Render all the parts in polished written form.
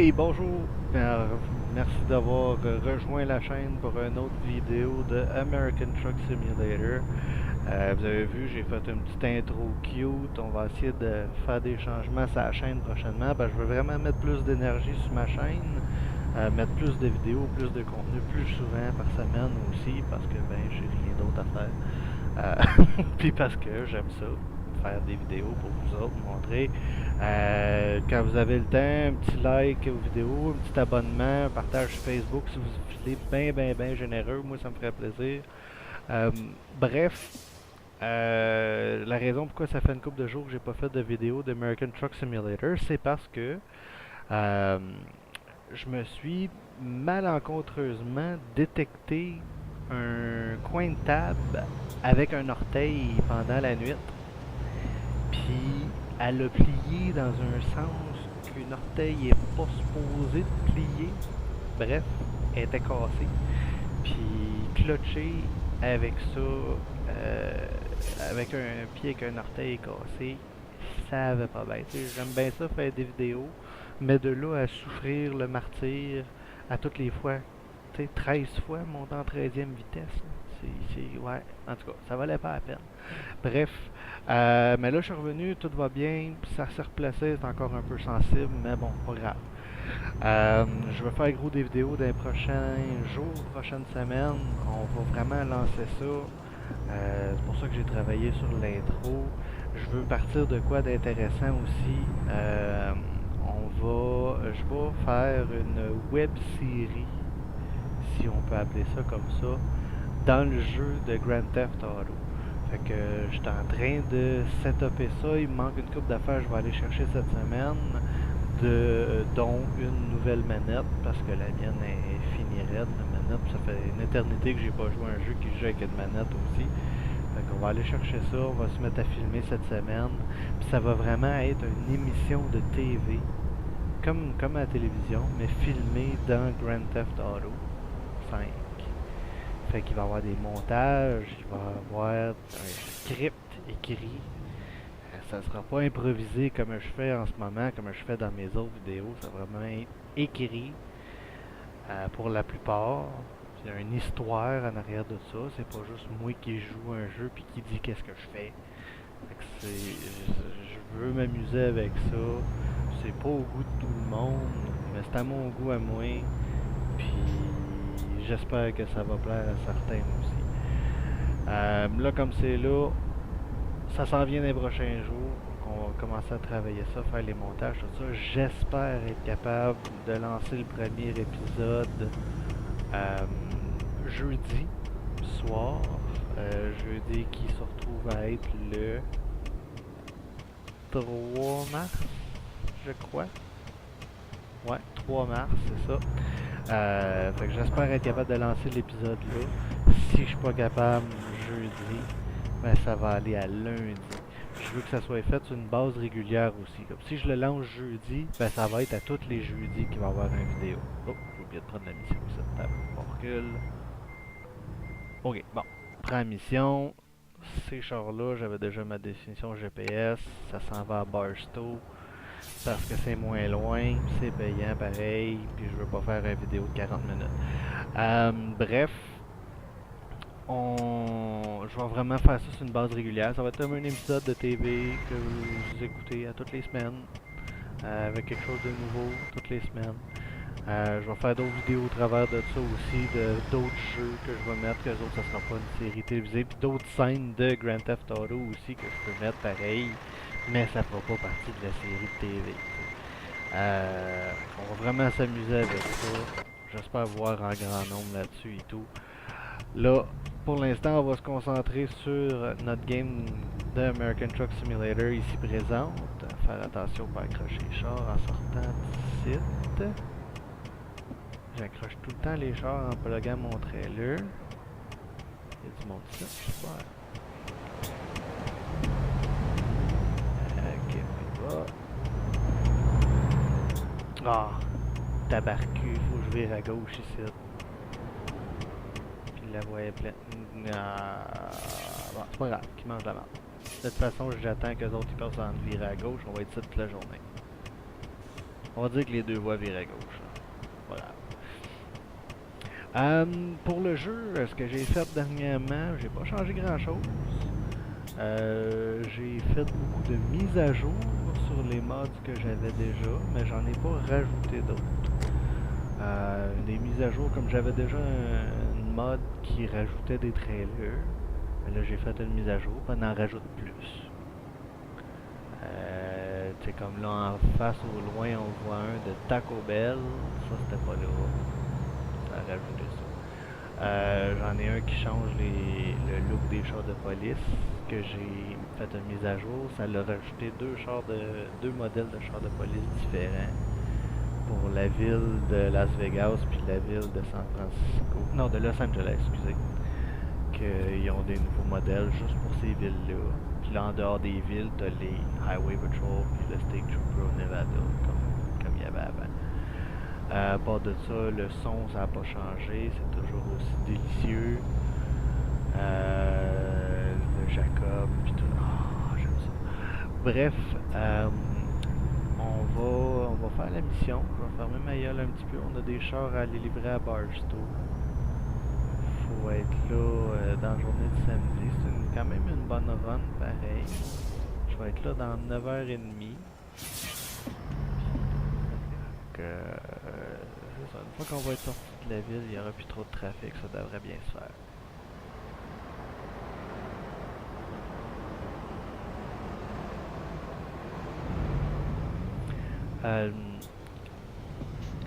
Hey, bonjour. Merci d'avoir rejoint la chaîne pour une autre vidéo de American Truck Simulator. Vous avez vu, j'ai fait une petite intro cute. On va essayer de faire des changements sur la chaîne prochainement. Je veux vraiment mettre plus d'énergie sur ma chaîne, mettre plus de vidéos, plus de contenu plus souvent par semaine aussi, parce que j'ai rien d'autre à faire. Puis parce que j'aime ça, faire des vidéos pour vous autres, montrer. Quand vous avez le temps, un petit like aux vidéos, un petit abonnement, un partage sur Facebook si vous filez bien généreux, moi ça me ferait plaisir. Euh, bref, la raison pourquoi ça fait une couple de jours que j'ai pas fait de vidéo d'American Truck Simulator, c'est parce que euh, je me suis malencontreusement détecté un coin de table avec un orteil pendant la nuit. Puis elle a plié dans un sens qu'un orteil n'est pas supposé de plier. Bref, elle était cassée. Puis clutché avec ça, avec un pied avec un orteil cassé, ça avait pas bien. J'aime bien ça faire des vidéos, mais de là à souffrir le martyr à toutes les fois, 13 fois monter en 13e vitesse, ouais, en tout cas, ça valait pas la peine. Bref, mais là je suis revenu, tout va bien, ça s'est replacé, c'est encore un peu sensible, mais bon, pas grave. Je vais faire gros des vidéos dans les prochains jours, prochaines semaines. On va vraiment lancer ça. C'est pour ça que j'ai travaillé sur l'intro. Je veux partir de quoi d'intéressant aussi. Je vais faire une web série, si on peut appeler ça comme ça, dans le jeu de Grand Theft Auto. Fait que je suis en train de setuper ça. Il me manque une coupe d'affaires, je vais aller chercher cette semaine, dont une nouvelle manette, parce que la mienne est finie raide, la manette. Ça fait une éternité que j'ai pas joué à un jeu qui joue avec une manette aussi. Fait qu'on va aller chercher ça, on va se mettre à filmer cette semaine. Puis ça va vraiment être une émission de TV, comme à la télévision, mais filmée dans Grand Theft Auto 5. Fait qu'il va y avoir des montages, il va y avoir un script écrit. Ça sera pas improvisé comme je fais en ce moment, comme je fais dans mes autres vidéos. Ça va vraiment être écrit pour la plupart. Il y a une histoire en arrière de ça. C'est pas juste moi qui joue un jeu puis qui dit qu'est-ce que je fais. Fait que je veux m'amuser avec ça. C'est pas au goût de tout le monde, mais c'est à mon goût à moi. Puis j'espère que ça va plaire à certains aussi. Là, comme c'est là, ça s'en vient dans les prochains jours. On va commencer à travailler ça, faire les montages, tout ça. J'espère être capable de lancer le premier épisode euh, jeudi soir. Jeudi qui se retrouve à être le 3 mars, je crois. Ouais, 3 mars, c'est ça. Fait que j'espère être capable de lancer l'épisode là. Si je suis pas capable jeudi, ben ça va aller à lundi. Je veux que ça soit fait sur une base régulière aussi. Comme si je le lance jeudi, ben ça va être à tous les jeudis qu'il va y avoir une vidéo. Oh, j'ai oublié de prendre la mission cette table. On recule. Ok, bon. Prends la mission. Ces chars-là, j'avais déjà ma définition GPS. Ça s'en va à Barstow. Parce que c'est moins loin, c'est payant pareil, puis je veux pas faire une vidéo de 40 minutes. Bref, je vais vraiment faire ça sur une base régulière. Ça va être comme un épisode de TV que vous écoutez à toutes les semaines, avec quelque chose de nouveau toutes les semaines. Je vais faire d'autres vidéos au travers de ça aussi, d'autres jeux que je vais mettre, que les autres ça sera pas une série télévisée, puis d'autres scènes de Grand Theft Auto aussi que je peux mettre pareil, mais ça fera pas partie de la série de TV. On va vraiment s'amuser avec ça. J'espère voir en grand nombre là-dessus et tout. Là, pour l'instant, on va se concentrer sur notre game de American Truck Simulator ici présente. Faire attention pour accrocher les chars en sortant du site. J'accroche tout le temps les chars en pluguant mon trailer. Il y a du monde ici, super. Ok, on y va. Ah, tabarcu, faut que je vire à gauche ici. Puis la voie est pleine. Ah, bon, c'est pas grave, qui mange la marde. De toute façon, j'attends que les autres ils passent en virer à gauche, on va être ici toute la journée. On va dire que les deux voies virent à gauche. Voilà. Pour le jeu, ce que j'ai fait dernièrement, j'ai pas changé grand chose. J'ai fait beaucoup de mises à jour sur les mods que j'avais déjà, mais j'en ai pas rajouté d'autres. Des mises à jour, comme j'avais déjà une mod qui rajoutait des trailers, mais là j'ai fait une mise à jour, puis on en rajoute plus. C'est comme là en face au loin on voit un de Taco Bell, ça c'était pas là, ça a rajouté ça. J'en ai un qui change le look des chars de police, que j'ai fait une mise à jour, ça l'a rajouté deux modèles de chars de police différents pour la ville de Las Vegas puis la ville de San Francisco, non de Los Angeles, excusez, qu'ils ont des nouveaux modèles juste pour ces villes-là. Puis là, en dehors des villes, t'as les Highway Patrol puis le State Trooper au Nevada, comme il y avait avant. À part de ça, le son, ça n'a pas changé, c'est toujours aussi délicieux. Le Jacob, puis tout. Oh, j'aime ça. Bref, on va faire la mission. Je vais fermer ma gueule un petit peu. On a des chars à aller livrer à Barstow. Faut être là dans la journée de samedi. C'est quand même une bonne run, pareil. Je vais être là dans 9h30. C'est ça. Une fois qu'on va être sorti de la ville, il n'y aura plus trop de trafic. Ça devrait bien se faire.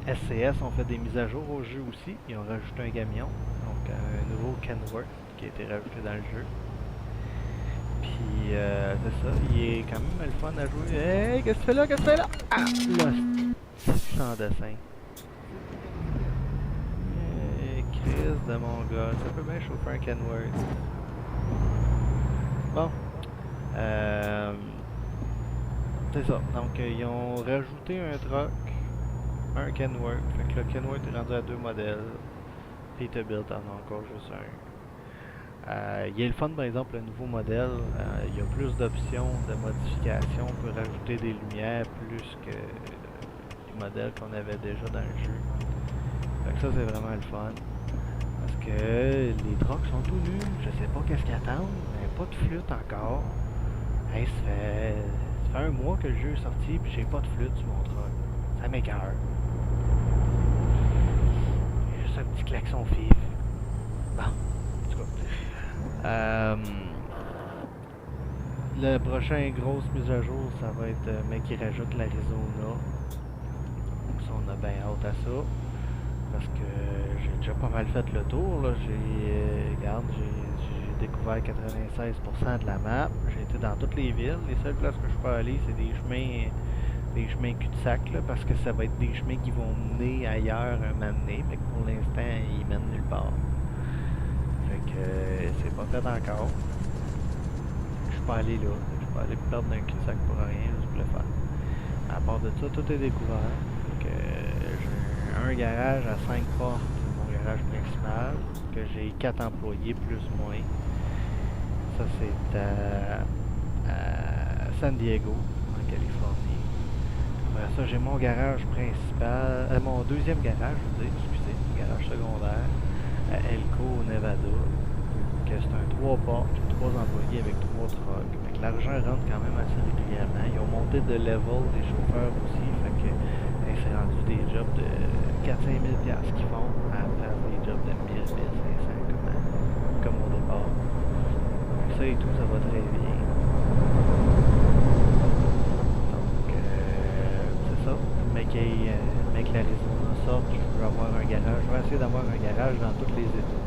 SCS ont fait des mises à jour au jeu aussi. Ils ont rajouté un camion, donc un nouveau Kenworth qui a été rajouté dans le jeu. Puis c'est ça, il est quand même le fun à jouer. Hey, qu'est-ce que tu fais là? Qu'est-ce que tu fais là? Ah, là, c'est sans dessin. Chris de mon gars, ça peut bien chauffer un Kenworth. Bon. C'est ça. Donc, ils ont rajouté un truck, un Kenworth. Fait que le Kenworth est rendu à 2 modèles. Peterbilt en a encore juste un. Il est le fun, par exemple, le nouveau modèle. Il y a plus d'options de modification. On peut rajouter des lumières plus que les modèles qu'on avait déjà dans le jeu. Fait que ça, c'est vraiment le fun. Parce que les trucks sont tout nus. Je sais pas qu'est-ce qu'ils attendent. Mais pas de flûte encore. Hey, ça fait un mois que le jeu est sorti puis j'ai pas de flûte sur mon truck. Ça m'écoeure. Juste un petit klaxon fif. Bon, en tout cas. Le prochain grosse mise à jour, ça va être mais qui rajoute l'Arizona. Donc ça, on a bien hâte à ça. Parce que j'ai déjà pas mal fait le tour. Là. Regarde, j'ai découvert 96% de la map. J'ai été dans toutes les villes. Les seules places que je peux aller, c'est des chemins cul-de-sac, parce que ça va être des chemins qui vont mener ailleurs un moment donné, mais que pour l'instant, ils mènent nulle part. Fait que c'est pas fait encore. Je suis pas allé là. Je suis pas allé me perdre d'un cul-de-sac pour rien, juste pour le faire. À part de ça, tout est découvert. Fait que j'ai un garage à 5 portes, mon garage principal, que j'ai 4 employés plus moins. Ça c'est à San Diego, en Californie. Après ça, j'ai mon garage principal, mon deuxième garage, je veux dire, excusez, mon garage secondaire, à Elko, au Nevada. Que c'est un 3 portes, 3 employés avec 3 trucks. Fait que l'argent rentre quand même assez régulièrement. Ils ont monté de level des chauffeurs aussi, fait que c'est rendu des jobs de 4-5 000 $ qu'ils font à la place des jobs de 1000, 1500 comme au départ. Donc ça et tout, ça va très bien. Donc c'est ça. Mais que l'Arizona sorte, je veux avoir un garage. Je vais essayer d'avoir un garage dans tous les États.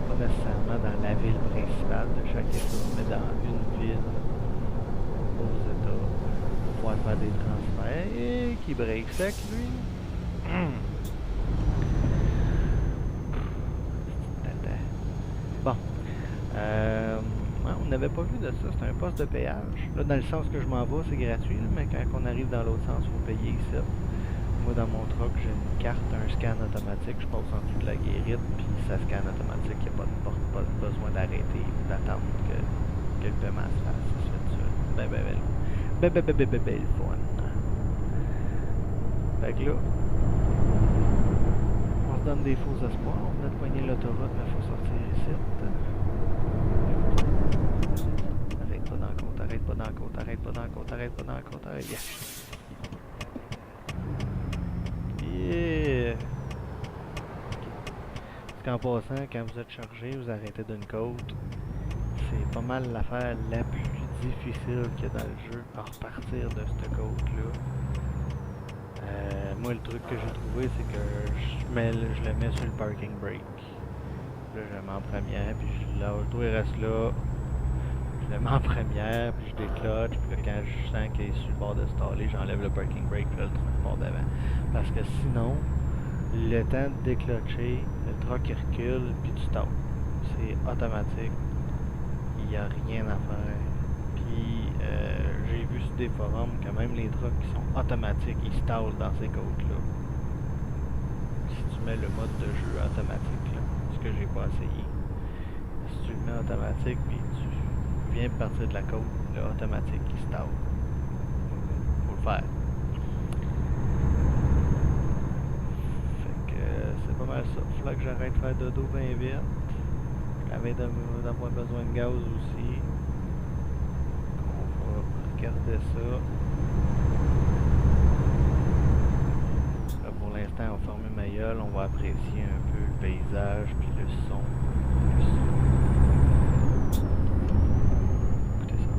Pas nécessairement dans la ville principale de chaque État, mais dans une ville aux États. Pour pouvoir faire des transferts. Et qui break sec, lui. Bon. On n'avait pas vu de ça. C'est un poste de péage. Là, dans le sens que je m'en vais, c'est gratuit. Là, mais quand on arrive dans l'autre sens, il faut payer ici. Moi, dans mon truck, j'ai une carte, un scan automatique. Je passe en dessous de la guérite, puis ça scanne automatique. Il n'y a pas besoin d'arrêter ou d'attendre que le paiement se fasse. Ça se fait tout seul. Ben, le fun. Fait que là, on se donne des faux espoirs. On venait de poigner l'autoroute, mais il faut sortir ici. Arrête pas dans la côte, arrête pas dans la côte, arrête pas dans la côte, arrête pas dans la côte, arrête. Yeah! Parce qu'en passant, quand vous êtes chargé, vous arrêtez d'une côte. C'est pas mal l'affaire la plus difficile qu'il y a dans le jeu, à repartir de cette côte-là. Moi, le truc que j'ai trouvé, c'est que je le mets sur le parking brake. Là, je le mets en première, puis l'auto il reste là. Je le mets en première, puis je décloche, puis là, quand je sens qu'il est sur le bord de staller, j'enlève le parking brake, puis là, le truck part d'avant. Parce que sinon, le temps de déclocher, le truck il recule, puis tu stops. C'est automatique. Il n'y a rien à faire. Puis j'ai vu sur des forums que même les trucks qui sont automatiques, ils stallent dans ces côtes-là. Si tu mets le mode de jeu automatique, là, ce que j'ai pas essayé. Si tu le mets automatique, puis tu viens de partir de la côte, le automatique il stall. Faut le faire. Fait que c'est pas mal ça. Faut que j'arrête de faire dodo bien vite. J'avais d'avoir besoin de gaz aussi. On va regarder ça. Là, pour l'instant, on va fermer ma gueule. On va apprécier un peu le paysage puis le son. Écoutez ça.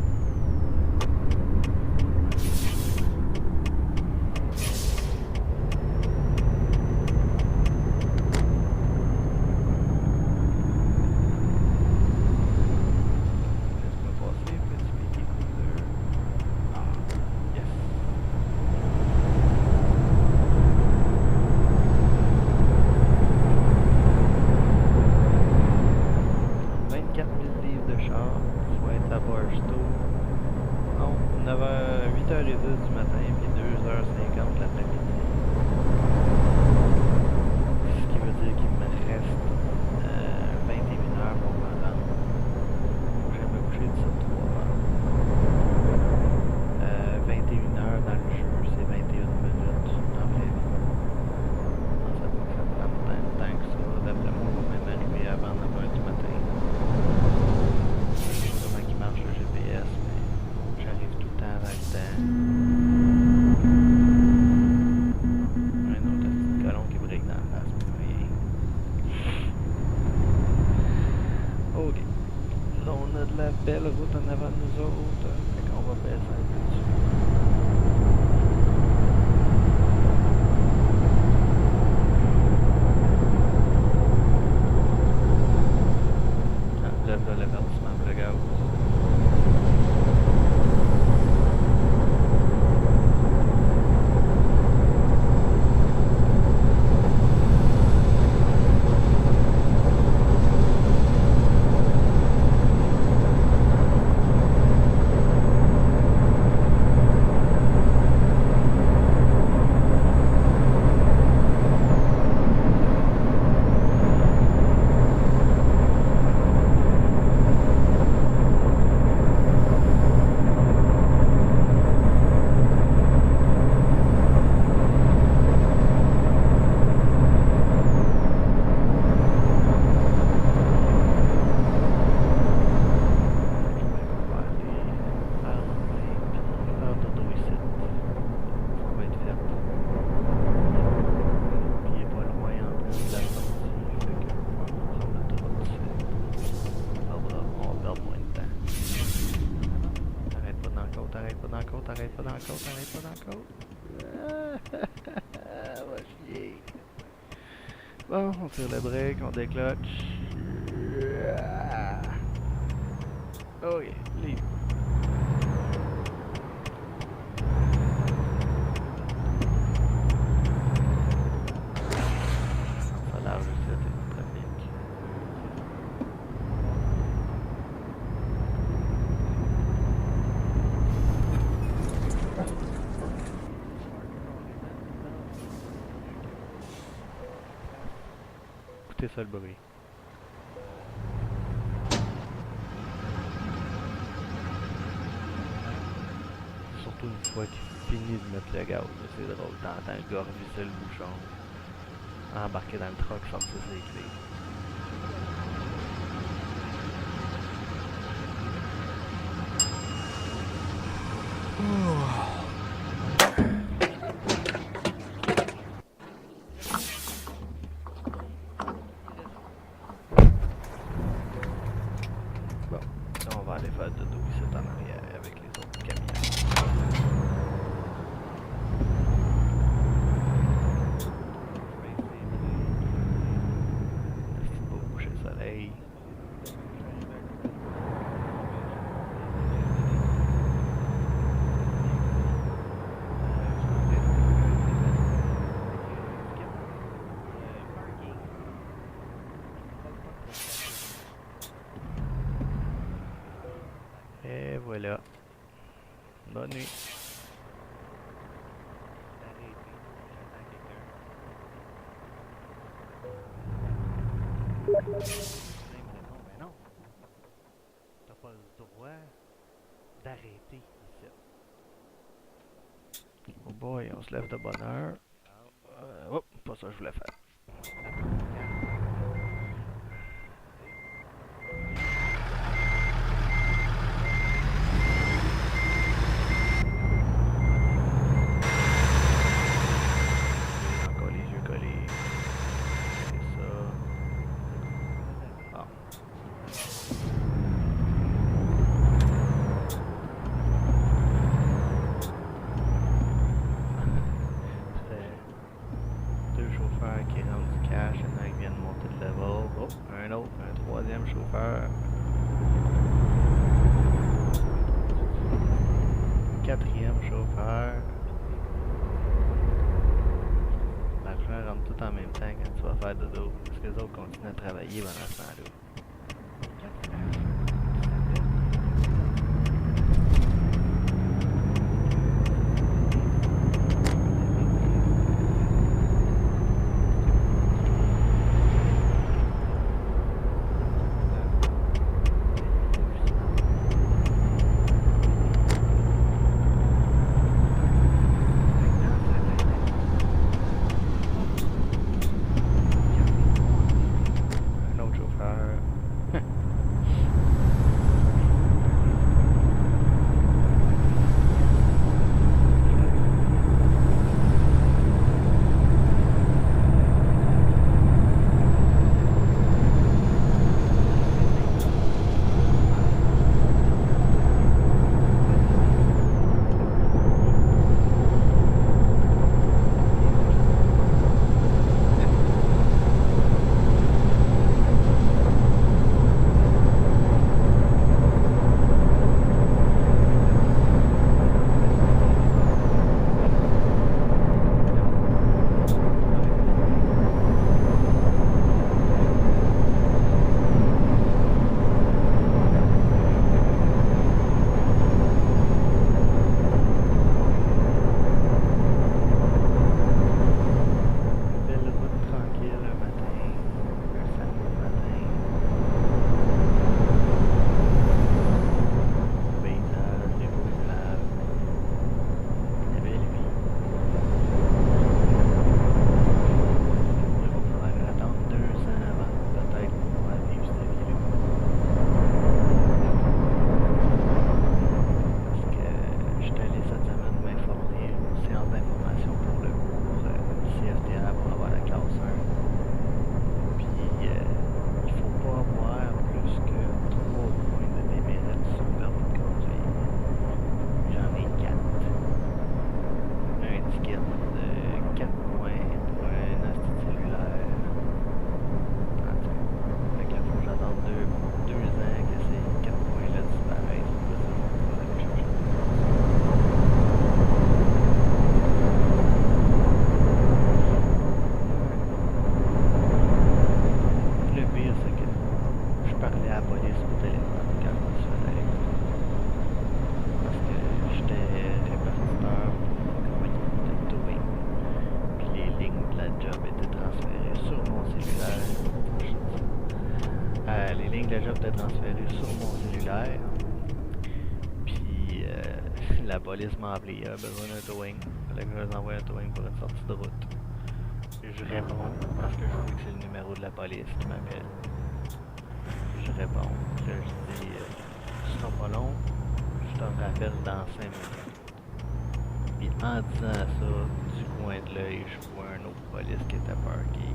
Laisse-moi passer, petit Mickey Cruiser. Ah, yes. 24 000 livres de char, il faut être à Barstow. Non, 8h10 du matin, puis 2h50 l'après-midi. Ce qui veut dire qu'il me reste 21 heures pour me rendre. Je vais me coucher de 3 heures. 21 heures dans le jeu, c'est 21 minutes en vrai. Je pensais pas que ça prend tant de temps que ça. D'après moi, on va même arriver avant 9h du matin. Je sais pas comment il marche le GPS, mais j'arrive tout le temps avant le temps. Un autre petit colon qui break dans la face, pour rien. Ok. Là, on a de la belle route en avant de nous autres. Fait qu'on va baisser un peu dessus. Enlève là l'avertissement pour le gaz. T'arrêtes pas dans la côte, t'arrêtes pas dans la côte, t'arrêtes pas dans la côte. Va chier. Bon, on tire le break, on décloche. Oh yeah, leave. Ça large aussi, c'est le trafic. Écoutez ça le bruit. Surtout une fois qu'il fini de mettre le gaz. C'est drôle, t'entends le gars revisser le bouchon, embarquer dans le truck, sortir ses clés. Bon, là on va aller faire dodo ici en arrière avec les autres camions. C'est beau coucher le soleil. Et voilà. Bonne nuit. Mais non, t'as pas le droit d'arrêter ici. Oh boy, on se lève de bonne heure. Hop, pas ça que je voulais faire. Encore les yeux collés. C'est ça. Bon. C'est deux chauffeurs qui rentrent du cash, il y en a qui viennent monter de level. Oh, un autre, un troisième chauffeur. Quatrième chauffeur. L'argent rentre tout en même temps quand tu vas faire dodo. Parce que les autres continuent à travailler pendant ce temps-là. Un autre chauffeur. Belle route tranquille un matin, un samedi matin. Paysage, des beaux villages, la belle vie. Il va falloir attendre 2 ans avant peut-être pouvoir vivre cette vie-là. Parce que j'étais allé cette semaine m'informer, une séance d'information pour le cours CFTA pour avoir la classe 1. Puis il faut pas avoir plus que 3 points de démérite sur le permis de conduire. J'en ai 4. Un ticket de 4 points pour un instinct cellulaire. En tout cas, fait que là, faut que j'attende 2 ans que ces 4 points-là disparaissent. Après ça, je vais pouvoir aller chercher une Le pire, c'est que je parlais à la police au téléphone quand je me suis fait arrêter. Parce que j'étais répartiteur pour une compagnie de towing. Puis les lignes de la job étaient transférées sur mon cellulaire. Les lignes de la job étaient transférées sur mon cellulaire. Puis La police m'a appelé, il a besoin d'un towing. Fallait que je leur envoie un towing pour une sortie de route. Je réponds parce que je vois que c'est le numéro de la police qui m'appelle. Je réponds. Puis là, je dis, ce sera pas long, je te rappelle dans 5 minutes. Puis en disant ça, du coin de l'œil, je vois un autre police qui était parké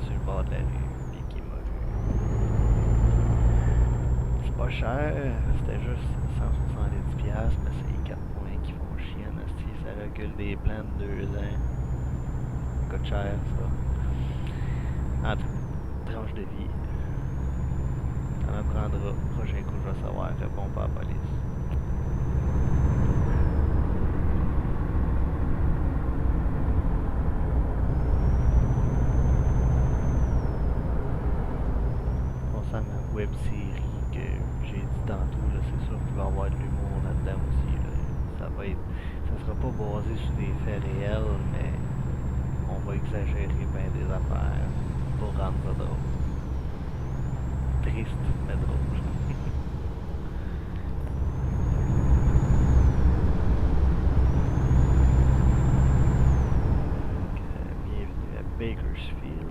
sur le bord de la rue, puis qui m'a vu. C'est pas cher, c'était juste 170$, mais c'est les 4 points qui font chier, asti, ça recule des plans de 2 ans. Ça coûte cher, ça. En tout cas, tranche de vie. Ça m'apprendra. Prochain coup, je vais savoir, réponds pas à la police. Pensant à ma web série que j'ai dit tantôt, là, c'est sûr qu'il va y avoir de l'humour là-dedans aussi. Là. Ça sera pas basé sur des faits réels, mais on va exagérer bien des affaires pour rendre ça drôle. Triste, mais drôle. Bienvenue à Bakersfield.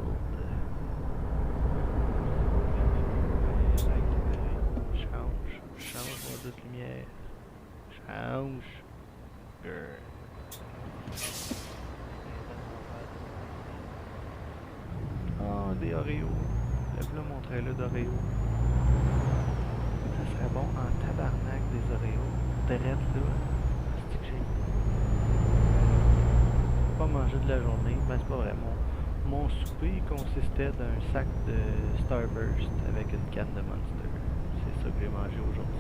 Change mon de lumière. Change. Ah, des Oreos. Lève-le mon trailer d'Oreos. Ça serait bon en tabarnak des Oreos. Drette là. C'est que j'ai pas mangé de la journée, mais c'est pas vrai. Mon souper consistait d'un sac de Starburst avec une canne de Monster. C'est ça que j'ai mangé aujourd'hui.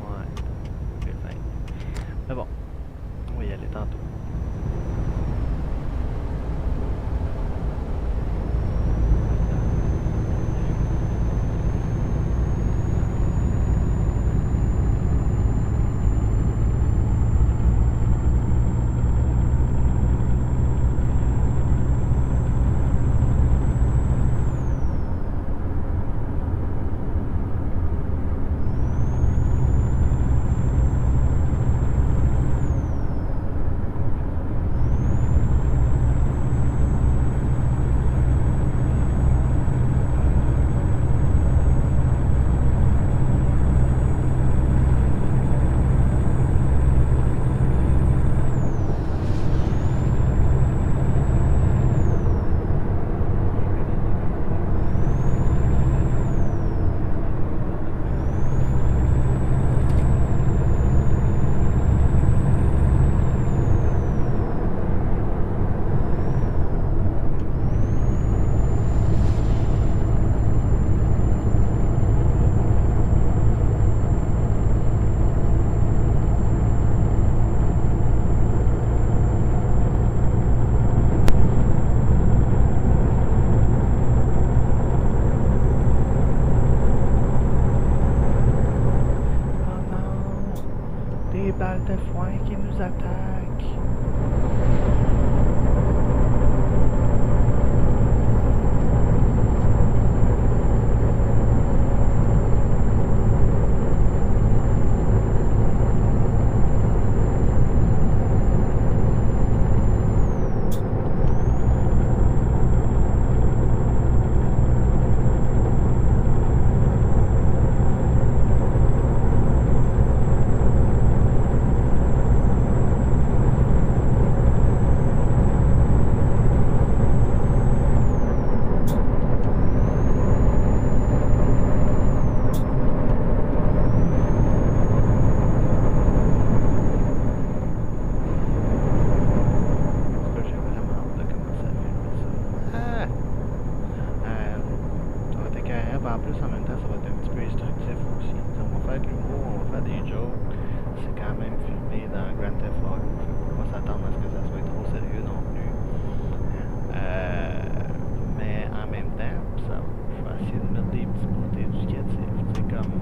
Ouais, c'est simple. Mais bon, on va y aller tantôt. Des balles de foin qui nous attaquent. En plus, en même temps, ça va être un petit peu instructif aussi. On va faire de l'humour, on va faire des jokes. C'est quand même filmé dans Grand Theft Auto. Faut pas s'attendre à ce que ça soit trop sérieux non plus. Mais en même temps, je vais essayer de mettre des petits bouts éducatifs. Tu sais, comme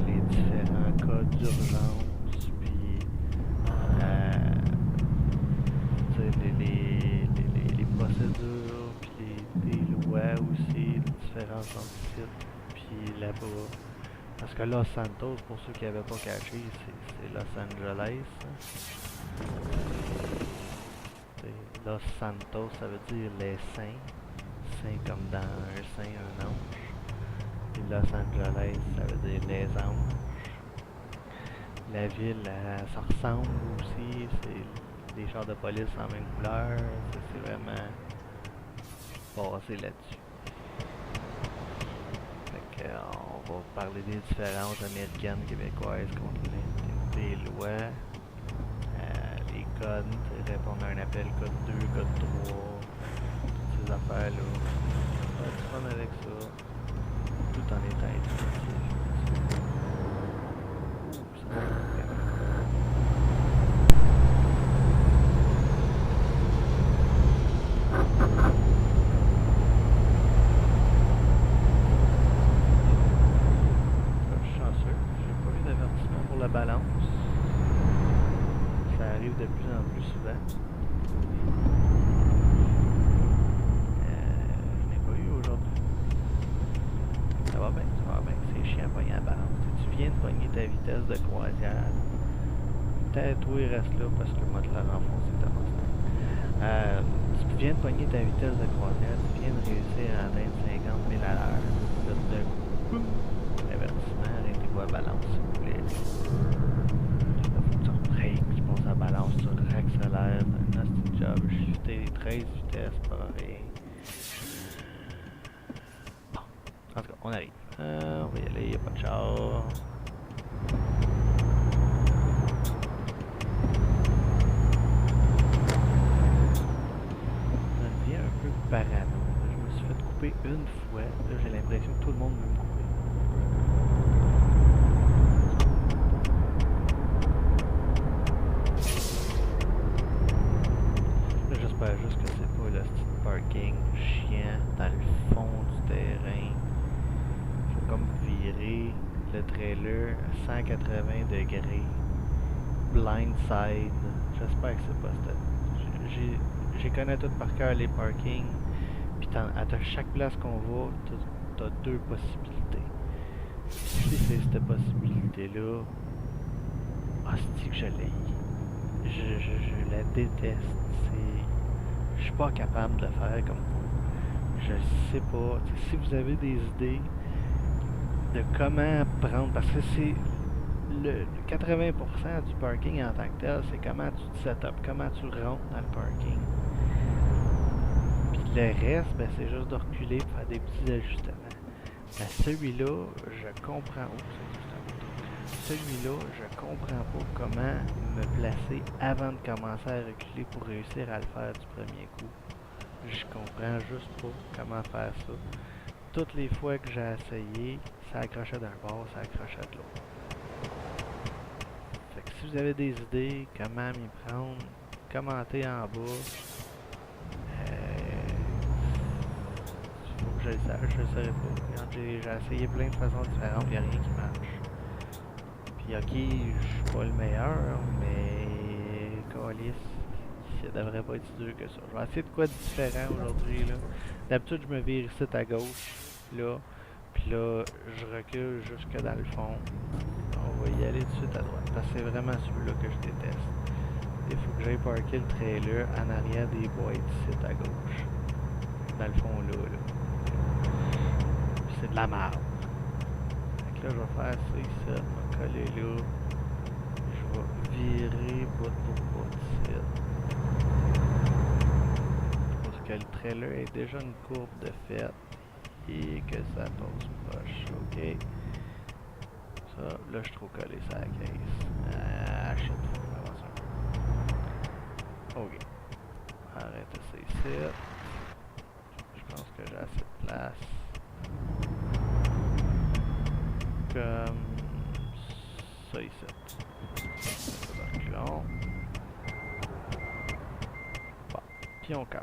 les différents cas d'urgence, puis tu sais, les procédures entre ici puis là-bas. Parce que Los Santos, pour ceux qui n'avaient pas caché, c'est Los Angeles. Los Santos, ça veut dire les saints. Saint comme dans un saint, un ange. Puis Los Angeles, ça veut dire les anges. La ville, ça ressemble aussi. C'est des chars de police en même couleur. C'est vraiment basé là-dessus. Fait que, on va parler des différences américaines, québécoises contre les lois. Les codes, répondre à un appel code 2, code 3, toutes ces affaires-là. On va du fun avec ça, tout en étant éducatif. Ça va vraiment. Je suis chanceux, j'ai pas eu d'avertissement pour la balance. Ça arrive de plus en plus souvent. Je n'ai pas eu aujourd'hui. Ça va bien, c'est chiant de pogner la balance. Si tu viens de pogner ta vitesse de croisière, peut-être oui, reste là parce que moi, te la renfoncer ta monstre. Si tu viens de pogner ta vitesse de croisière, tu viens de réussir à atteindre 50 000 à l'heure. Là, tout d'un coup, boum, avertissement, arrêtez-vous à balance, s'il vous plaît. Là, faut que tu rebreaks, tu passes à balance, tu réaccélères, t'as un nasty job, shifter 13 vitesses pour rien. Bon, en tout cas, on arrive. On va y aller, y'a pas de char. Parano. Je me suis fait couper une fois. Là, j'ai l'impression que tout le monde veut me couper. Là, j'espère juste que c'est pas le petit parking chiant dans le fond du terrain. Faut comme virer le trailer à 180 degrés. Blindside. J'espère que c'est pas ça. J'ai connais tout par cœur les parkings. Puis à chaque place qu'on va, t'as deux possibilités. Si c'est cette possibilité-là, hostie que je l'ai. Je la déteste. Je suis pas capable de le faire comme vous. Je sais pas. Si vous avez des idées de comment prendre, parce que c'est le 80% du parking en tant que tel, c'est comment tu te set up, comment tu rentres dans le parking. Le reste, ben, c'est juste de reculer pour faire des petits ajustements. Mais celui-là, je comprends. Celui-là, je comprends pas comment me placer avant de commencer à reculer pour réussir à le faire du premier coup. Je comprends juste pas comment faire ça. Toutes les fois que j'ai essayé, ça accrochait d'un bord, ça accrochait de l'autre. Fait que si vous avez des idées, comment m'y prendre, commentez en bas. Je le saurais pas. J'ai essayé plein de façons différentes, il n'y a rien qui marche. Puis ok, je suis pas le meilleur, mais calice, ça devrait pas être si dur que ça. Je vais essayer de quoi de différent aujourd'hui là. D'habitude je me vire ici à gauche, là, puis là je recule jusque dans le fond. On va y aller tout de suite à droite, parce que c'est vraiment celui-là que je déteste. Il faut que j'aille parker le trailer en arrière des boîtes ici à gauche. Dans le fond là. C'est de la merde. Fait que là, je vais faire ça ici, je vais coller là. Je vais virer bout pour bout ici. Pour que le trailer ait déjà une courbe de fait et que ça passe proche. Ok. Ça, là, je suis trop collé sur la caisse. Ah, shit, faut que je m'avance un peu. Ok. Arrêtez ça ici. Je pense que j'ai assez de place. Comme ça ici. Reculons. Bon, puis on casse.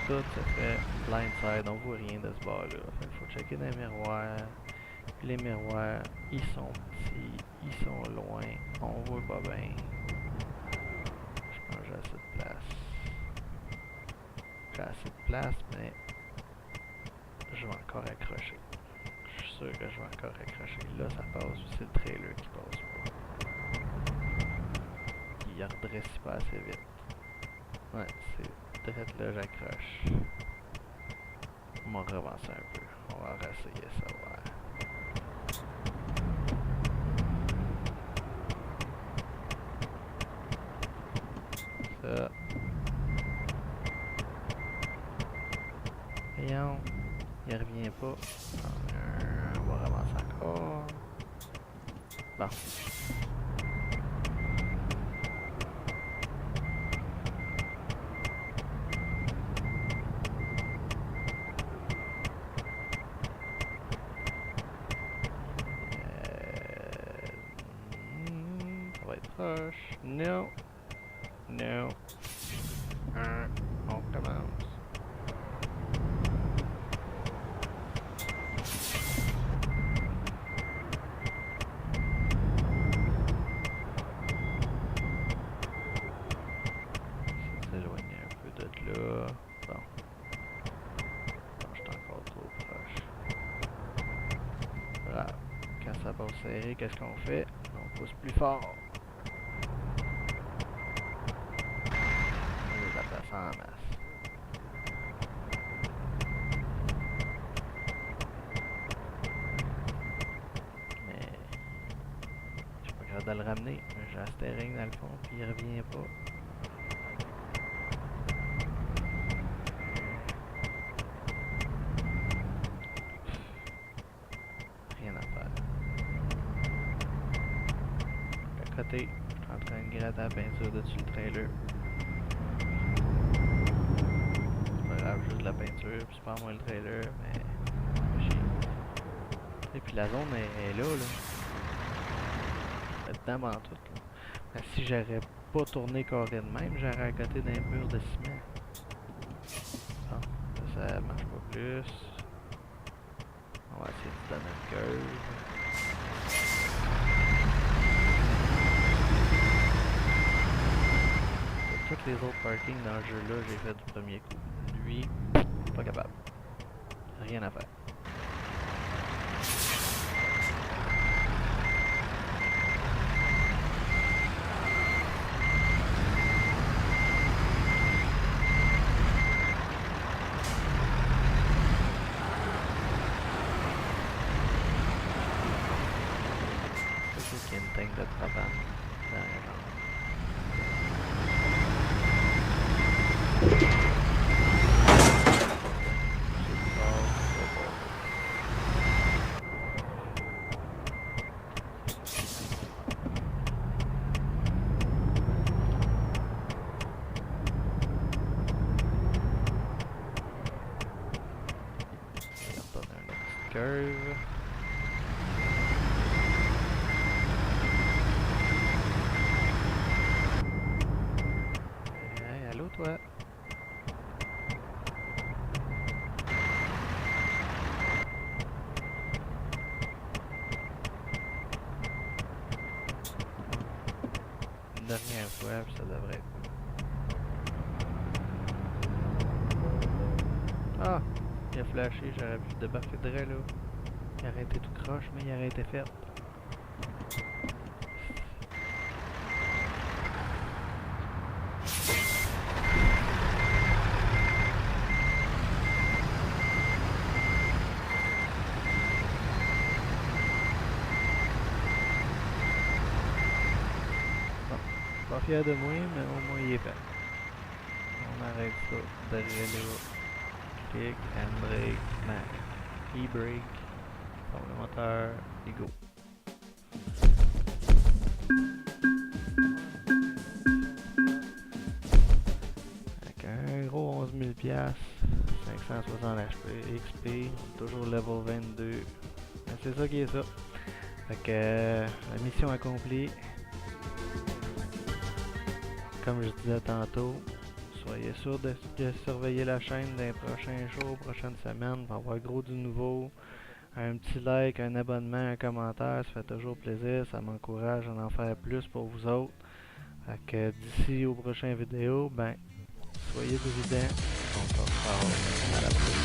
Ça fait blindside, on voit rien de ce bord là. Fait qu'il faut checker dans les miroirs. Puis les miroirs, ils sont petits, ils sont loin, on voit pas bien. Je pense que j'ai assez de place. j'ai assez de place, mais je vais encore accrocher. Je suis sûr que je vais encore accrocher. Là, ça passe, c'est le trailer qui passe pas. Il redresse pas assez vite. Ouais, c'est direct là, j'accroche. On va revancer un peu. On va réessayer ça, ouais. Ça. Voyons. Il revient pas. On va revancer encore. Bon. Ça va être proche. Non. Non. On recommence. S'éloigner un peu de là. Bon. Non, je suis encore trop proche. Voilà. Quand ça passe serré, qu'est-ce qu'on fait? On pousse plus fort. On la place en masse. Mais je suis pas capable de le ramener. J'ai un steering dans le fond, puis il revient pas. Rien à faire. À côté, je suis en train de gratter la peinture dessus le trailer. C'est pas grave, juste de la peinture, puis c'est pas moi le trailer, mais et puis la zone est là, là. Dedans en tout. Là. Mais si j'aurais pas tourné carré de même, j'aurais à côté d'un mur de ciment. Bon, ça marche pas plus. On va essayer de donner une curve. Tous les autres parkings dans le jeu là, j'ai fait du premier coup. Lui, pas capable. Rien à faire. C'est qu'il y a une tank de propane derrière. Curve. Hey, allô toi? Une dernière fois, puis ça devrait être bon. Ah! Il a flashé, j'aurais pu débarquer de là. Il aurait été tout croche, mais il aurait été fait. Bon, pas fier de moi, mais au moins il est fait. On arrête ça. Derrière là. Clic, handbrake, e-brake. Prends le moteur, et go. Avec un gros 11 000 $, 560 XP, toujours level 22. C'est ça qui est ça. Fait que la mission accomplie. Comme je disais tantôt, soyez sûr de surveiller la chaîne dans les prochains jours, prochaines semaines. Il va y avoir gros du nouveau. Un petit like, un abonnement, un commentaire, ça fait toujours plaisir. Ça m'encourage à en faire plus pour vous autres. Fait que d'ici aux prochaines vidéos, ben, soyez prudents. se reparle à la prochaine.